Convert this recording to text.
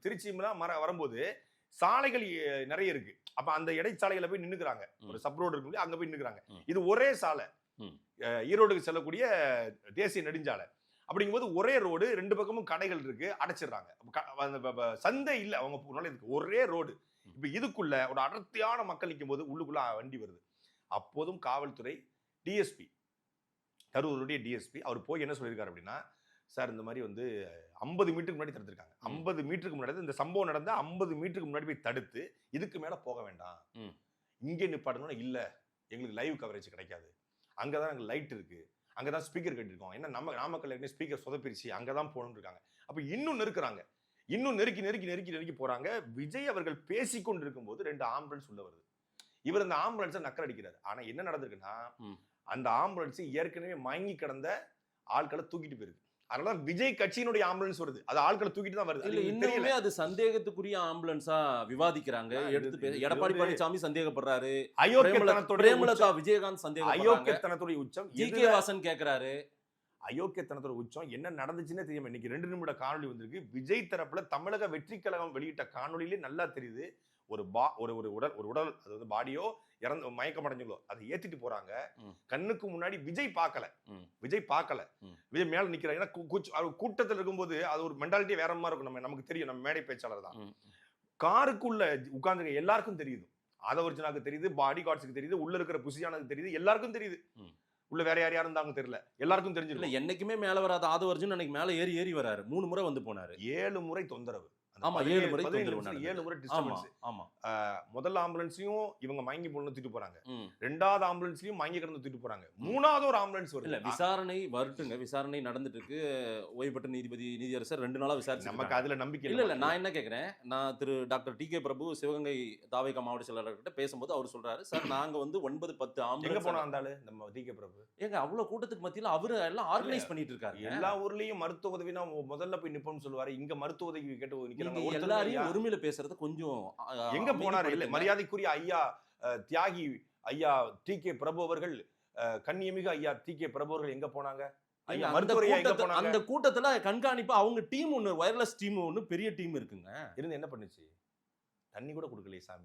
திருச்சிலாம் வரும்போது சாலைகள் நிறைய இருக்கு. அப்ப அந்த இடைச்சாலைகளை போய் நின்னுக்கிறாங்க. ஒரு சப் ரோடு இருக்கு, அங்க போய் நின்னுக்கிறாங்க. இது ஒரே சாலை, ஈரோடுக்கு செல்லக்கூடிய தேசிய நெடுஞ்சாலை. அப்படிங்கும்போது ஒரே ரோடு, 2 பக்கமும் கடைகள் இருக்கு, அடைச்சிடுறாங்க. சந்தை இல்ல அவங்க நுழைறதுக்கு, ஒரே ரோடு. இப்ப இதுக்குள்ள ஒரு அடர்த்தியான மக்கள் நிற்கும் போது உள்ளுக்குள்ள வண்டி வருது. அப்போதும் காவல்துறை டிஎஸ்பி, கரூருடைய டிஎஸ்பி, அவர் போய் என்ன சொல்லியிருக்காரு அப்படின்னா, சார் இந்த மாதிரி 50 மீட்டருக்கு முன்னாடி தடுத்திருக்காங்க. 50 மீட்டருக்கு முன்னாடி இந்த சம்பவம் நடந்த 50 மீட்டருக்கு முன்னாடி போய் தடுத்து இதுக்கு மேல போக வேண்டாம், இங்கே நிப்பாடணும். இல்ல, எங்களுக்கு லைவ் கவரேஜ் கிடைக்காது, அங்கதான் எங்களுக்கு லைட் இருக்கு, அங்கதான் ஸ்பீக்கர் கட்டிருக்கோம், என்ன நம்ம நாமக்கல் ஸ்பீக்கர் சொதப்பிரிச்சு, அங்கதான் போகணும்னு இருக்காங்க. அப்ப இன்னும் நெருக்குறாங்க, இன்னும் நெருக்கி போறாங்க. விஜய் அவர்கள் பேசிக்கொண்டிருக்கும் போது 2 ஆம்புலன்ஸ் உள்ள வருது. இவர் அந்த ஆம்புலன்ஸை நக்கர் அடிக்கிறார். ஆனா என்ன நடந்திருக்குன்னா, அந்த ஆம்புலன்ஸ் ஏற்கனவே மயங்கி கிடந்த ஆட்களை தூக்கிட்டு போயிருக்கு. அதனால விஜய் கட்சியினுடைய ஆம்புலன்ஸ் வருது, அது ஆட்களை தூக்கிட்டு தான் வருது. இன்னுமே அது சந்தேகத்துக்குரிய ஆம்புலன்ஸா விவாதிக்கிறாங்க. எடுத்து எடப்பாடி பழனிசாமி சந்தேகப்படுறாரு, பிரேமலதா விஜயகாந்த் சந்தேகம், அயோக்கியத்தனத்துடைய உச்சம். ஜி.கே. வாசன் கேக்குறாரு, அயோக்கியத்தனத்தோட உச்சம். என்ன நடந்துச்சுன்னே தெரியும். இன்னைக்கு 2 நிமிட காணொலி வந்திருக்கு. விஜய் தரப்புல தமிழக வெற்றி கழகம் வெளியிட்ட காணொலியிலே நல்லா தெரியுது. ஒரு உடல், அதாவது பாடியோ இறந்து மயக்கம் அடைஞ்சோ அதை ஏத்திட்டு போறாங்க. கண்ணுக்கு முன்னாடி விஜய் பார்க்கல. விஜய் மேல நிக்கிறாங்க. ஏன்னா கூட்டத்தில் இருக்கும்போது அது ஒரு மென்டாலிட்டி வேற மாதிரி இருக்கும். நமக்கு தெரியும், நம்ம மேடை பேச்சாளர் தான். காருக்குள்ள உட்கார்ந்து எல்லாருக்கும் தெரியுது. ஆதவர்ஜனாக்கு தெரியுது, பாடி கார்ட்ஸுக்கு தெரியுது, உள்ள இருக்கிற புசியானதுக்கு தெரியுது, எல்லாருக்கும் தெரியுது. உள்ள வேற யார் இருந்தாங்க தெரியல, எல்லாருக்கும் தெரிஞ்சிருக்கு. என்னைக்குமே மேல வராத ஆதவர்ஜன் அன்னைக்கு மேல ஏறி வராரு. 3 முறை வந்து போனாரு. 7 முறை தொந்தரவு. ஆமா, 7 முறை டிஸ்டர்பன்ஸ். முதல் ஆம்புலன்ஸையும் இவங்க மயங்கி போன தூக்கிட்டு போறாங்க. 2வது ஆம்புலன்ஸ்லயும் மயங்கி கிடந்து தூக்கிட்டு போறாங்க. 3வது ஒரு ஆம்புலன்ஸ் வருது. இல்ல, விசாரணை வரட்டுங்க. விசாரணை நடந்துட்டு இருக்கு. ஓய்வு பெற்ற நீதியரசர் 2 நாளா விசாரிச்சு. நமக்கு அதுல நம்பிக்கை இல்ல. நான் என்ன கேக்குறேன், நான் திரு டாக்டர் டி.கே. பிரபு சிவகங்கை தாவேகா மாவட்ட செயலாளர்கிட்ட பேசும்போது அவர் சொல்றாரு, சார் நாங்க 9-10 ஆம்புலன்ஸ். எங்க போனா இருந்தாலு நம்ம டி.கே. பிரபு ஏங்க அவ்வளவு கூட்டத்துக்கு மத்தியில அவரு எல்லாம் ஆர்கனைஸ் பண்ணிட்டு இருக்காரு. எல்லா ஊர்லயும் மருத்துவ உதவினா முதல்ல போய் நிப்போம்னு சொல்லுவாரு. இங்க மருத்துவ உதவி கேட்டு நிக்கிறாங்க. எல்லாரையும் ஒருமையில பேசுறது கொஞ்சம் எங்க போனாரு? இல்ல, மரியாதைக்குரிய ஐயா தியாகி ஐயா டி.கே. பிரபு அவர்கள், கண்ணியமிகு ஐயா டி.கே. பிரபு அவர்கள் எங்க போனாங்க? அந்த கூட்டத்துல கண்காணிப்பு அவங்க டீம் ஒண்ணு, வயர்லெஸ் டீம் ஒண்ணு, பெரிய டீம் இருக்குங்க. இருந்து என்ன பண்ணுச்சு? தண்ணி கூட கொடுக்கலையே சாமி.